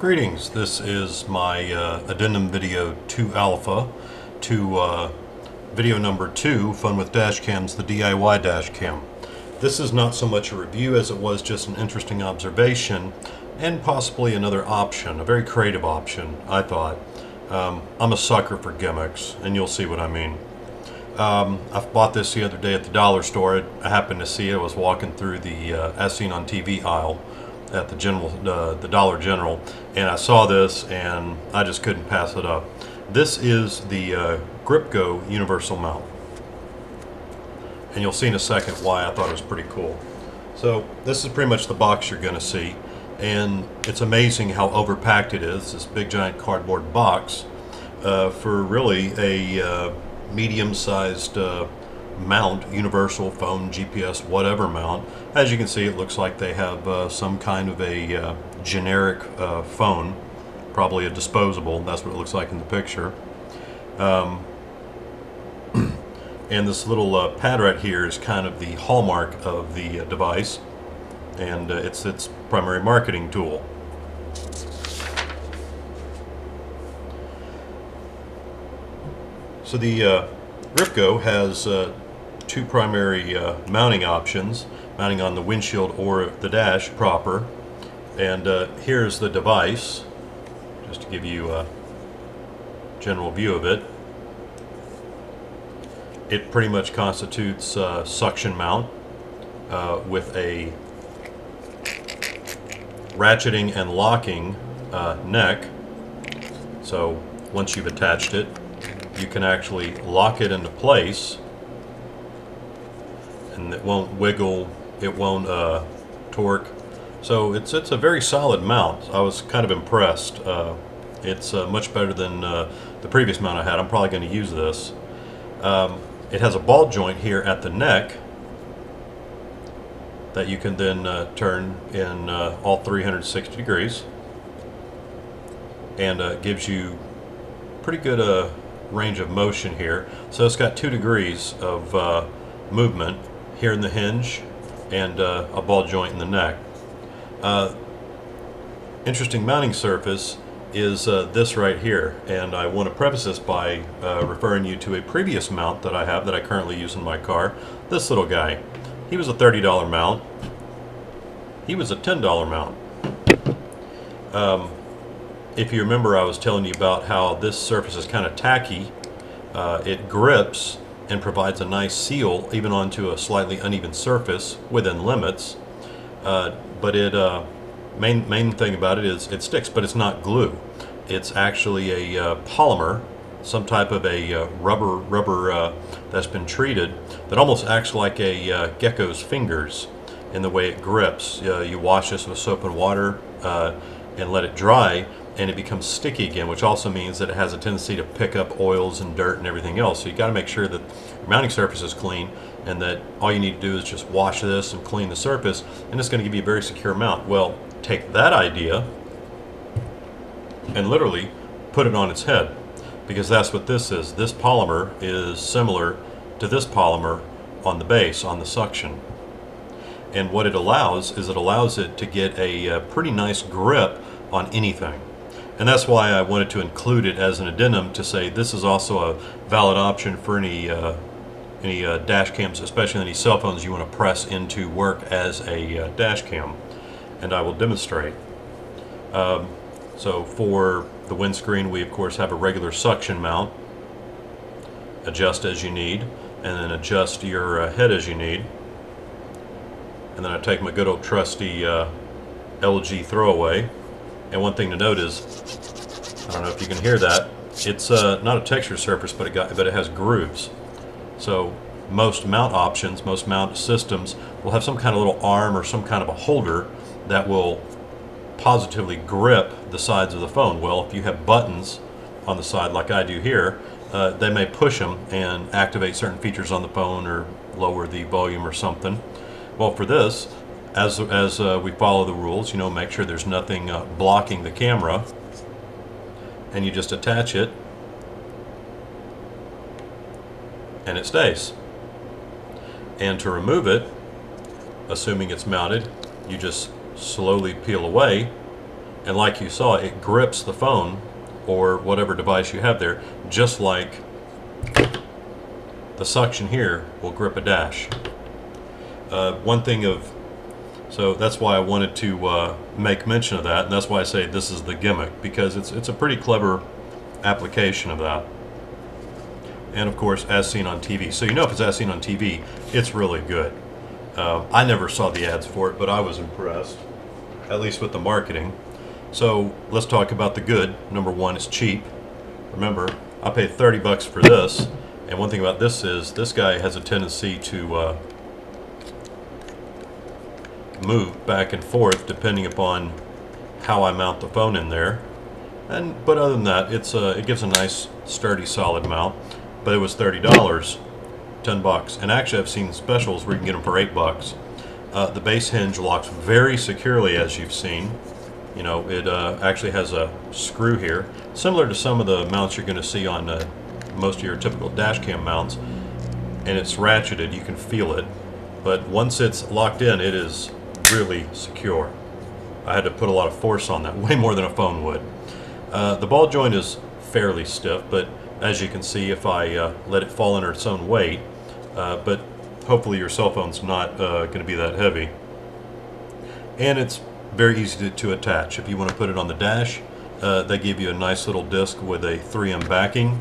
Greetings, this is my addendum video 2 alpha to video number 2, Fun with Dashcams, the DIY Dashcam. This is not so much a review as it was just an interesting observation and possibly another option, a very creative option, I thought. I'm a sucker for gimmicks, and you'll see what I mean. I bought this the other day at the dollar store. I happened to see it. I was walking through the as seen on TV aisle at the Dollar General, and I saw this and I just couldn't pass it up. This is the GripGo Universal Mount, and you'll see in a second why I thought it was pretty cool. So this is pretty much the box you're going to see, and it's amazing how overpacked it is, this big giant cardboard box, for really a medium-sized mount, universal phone, GPS, whatever mount. As you can see, it looks like they have some kind of a generic phone, probably a disposable. That's what it looks like in the picture. And this little pad right here is kind of the hallmark of the device, and it's its primary marketing tool. So the GripGo has two primary mounting options, mounting on the windshield or the dash proper. And here's the device, just to give you a general view of it. It pretty much constitutes a suction mount with a ratcheting and locking neck. So once you've attached it, you can actually lock it into place, and it won't wiggle, it won't torque. So it's a very solid mount. I was kind of impressed. It's much better than the previous mount I had. I'm probably going to use this. It has a ball joint here at the neck that you can then turn in all 360 degrees, and gives you pretty good range of motion here. So it's got 2 degrees of movement here in the hinge and a ball joint in the neck. Interesting mounting surface is this right here, and I want to preface this by referring you to a previous mount that I have that I currently use in my car. This little guy, he was a $30 mount. He was a $10 mount. If you remember, I was telling you about how this surface is kind of tacky. It grips and provides a nice seal even onto a slightly uneven surface within limits. But main thing about it is it sticks, but it's not glue. It's actually a polymer, some type of a rubber that's been treated, that almost acts like a gecko's fingers in the way it grips. You wash this with soap and water and let it dry, and it becomes sticky again, which also means that it has a tendency to pick up oils and dirt and everything else. So you got to make sure that your mounting surface is clean, and that all you need to do is just wash this and clean the surface, and it's going to give you a very secure mount. Well, take that idea and literally put it on its head, because that's what this is. This polymer is similar to this polymer on the base, on the suction. And what it allows is it allows it to get a pretty nice grip on anything. And that's why I wanted to include it as an addendum, to say this is also a valid option for any dash cams, especially any cell phones you want to press into work as a dash cam. And I will demonstrate. So for the windscreen, we of course have a regular suction mount. Adjust as you need, and then adjust your head as you need. And then I take my good old trusty LG throwaway. And one thing to note is, I don't know if you can hear that, it's not a textured surface, but it has grooves. So most mount options, most mount systems will have some kind of little arm or some kind of a holder that will positively grip the sides of the phone. Well, if you have buttons on the side like I do here, they may push them and activate certain features on the phone or lower the volume or something. Well, for this, as we follow the rules, make sure there's nothing blocking the camera, and you just attach it and it stays. And to remove it, assuming it's mounted, you just slowly peel away And like you saw, it grips the phone or whatever device you have there, just like the suction here will grip a dash. So that's why I wanted to make mention of that, and that's why I say this is the gimmick, because it's a pretty clever application of that. And of course, as seen on TV. So you know if it's as seen on TV, it's really good. I never saw the ads for it, but I was impressed, at least with the marketing. So let's talk about the good. Number one, it's cheap. Remember, I paid 30 bucks for this, and one thing about this is this guy has a tendency to move back and forth depending upon how I mount the phone in there. But other than that, it gives a nice, sturdy, solid mount. But it was $30, 10 bucks. And actually, I've seen specials where you can get them for 8 bucks. The base hinge locks very securely, as you've seen. You know, it actually has a screw here, similar to some of the mounts you're going to see on most of your typical Dashcam mounts. And it's ratcheted, you can feel it. But once it's locked in, it is really secure. I had to put a lot of force on that, way more than a phone would. The ball joint is fairly stiff, but as you can see, if I let it fall under its own weight, but hopefully your cell phone's not going to be that heavy. And it's very easy to attach. If you want to put it on the dash, they give you a nice little disc with a 3M backing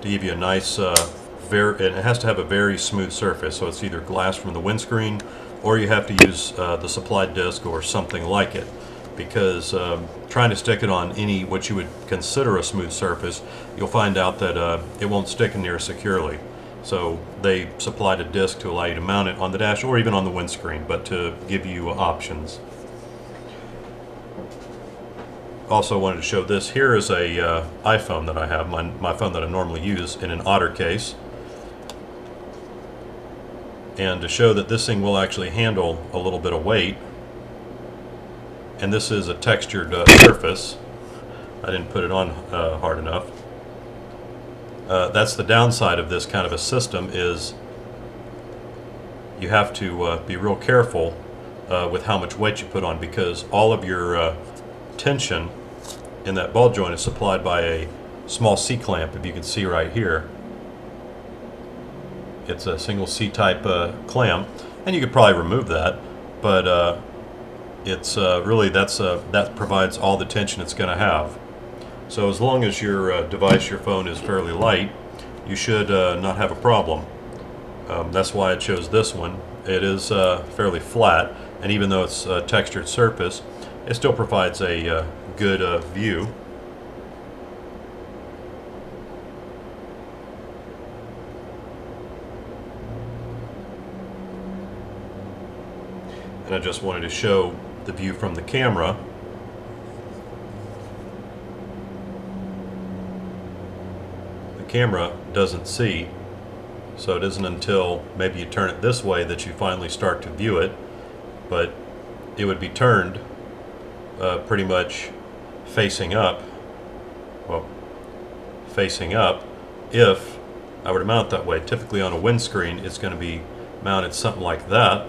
to give you a nice, it has to have a very smooth surface, so it's either glass from the windscreen or you have to use the supplied disc or something like it, because trying to stick it on any what you would consider a smooth surface, you'll find out that it won't stick in there securely. So they supplied a disc to allow you to mount it on the dash or even on the windscreen, but to give you options. Also wanted to show this. Here is a iPhone that I have, my phone that I normally use, in an otter case. And to show that this thing will actually handle a little bit of weight. And this is a textured surface. I didn't put it on hard enough. That's the downside of this kind of a system, is you have to be real careful with how much weight you put on, because all of your tension in that ball joint is supplied by a small C-clamp, if you can see right here. It's a single C-type clamp, and you could probably remove that, but it's really that provides all the tension it's going to have. So as long as your device, your phone, is fairly light, you should not have a problem. That's why I chose this one. It is fairly flat, and even though it's a textured surface, it still provides a good view. And I just wanted to show the view from the camera. The camera doesn't see, so it isn't until maybe you turn it this way that you finally start to view it, but it would be turned pretty much facing up, well, facing up, if I were to mount that way. Typically on a windscreen it's going to be mounted something like that.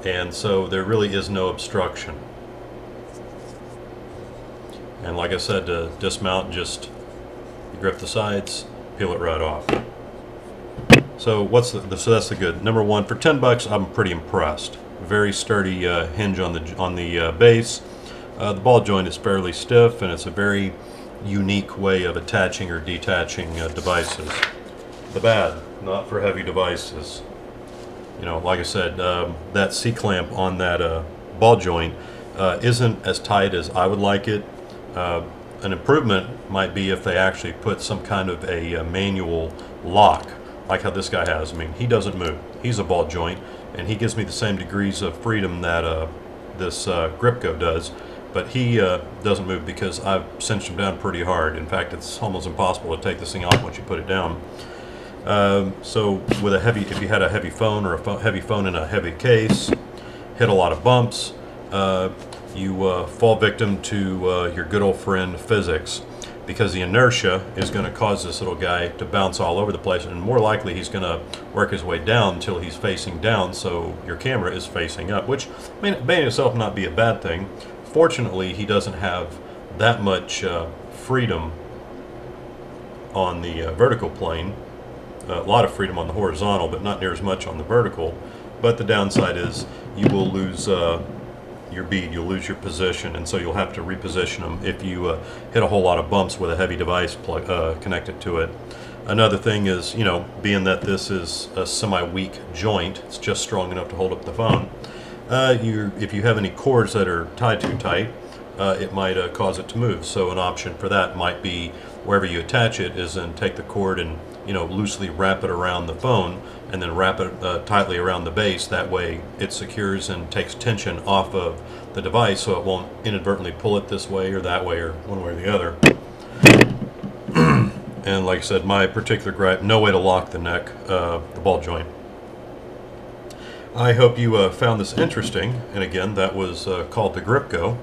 And so there really is no obstruction. And like I said, to dismount, just you grip the sides, peel it right off. So so that's the good. Number one, for 10 bucks, I'm pretty impressed. Very sturdy hinge on the base. The ball joint is fairly stiff, and it's a very unique way of attaching or detaching devices. The bad, not for heavy devices. You know, like I said, that C-clamp on that ball joint isn't as tight as I would like it. An improvement might be if they actually put some kind of a manual lock, like how this guy has. I mean, he doesn't move. He's a ball joint, and he gives me the same degrees of freedom that this GripGo does, but he doesn't move because I've cinched him down pretty hard. In fact, it's almost impossible to take this thing off once you put it down. So with if you had a heavy phone or a heavy phone in a heavy case, hit a lot of bumps, you fall victim to your good old friend physics. because the inertia is going to cause this little guy to bounce all over the place, and more likely he's going to work his way down until he's facing down, so your camera is facing up, which may in itself not be a bad thing. Fortunately, he doesn't have that much freedom on the vertical plane. A lot of freedom on the horizontal, but not near as much on the vertical. But the downside is you will lose your bead, you'll lose your position, and so you'll have to reposition them if you hit a whole lot of bumps with a heavy device connected to it. Another thing is, you know, being that this is a semi-weak joint, it's just strong enough to hold up the phone. If you have any cords that are tied too tight, it might cause it to move. So an option for that might be, wherever you attach it, is then take the cord and, you know, loosely wrap it around the phone, and then wrap it tightly around the base. That way it secures and takes tension off of the device, so it won't inadvertently pull it this way or that way or one way or the other. And like I said, my particular gripe, no way to lock the neck, the ball joint. I hope you found this interesting, and again, that was called the GripGo.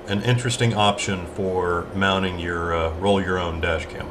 An interesting option for mounting your roll your own dash cam.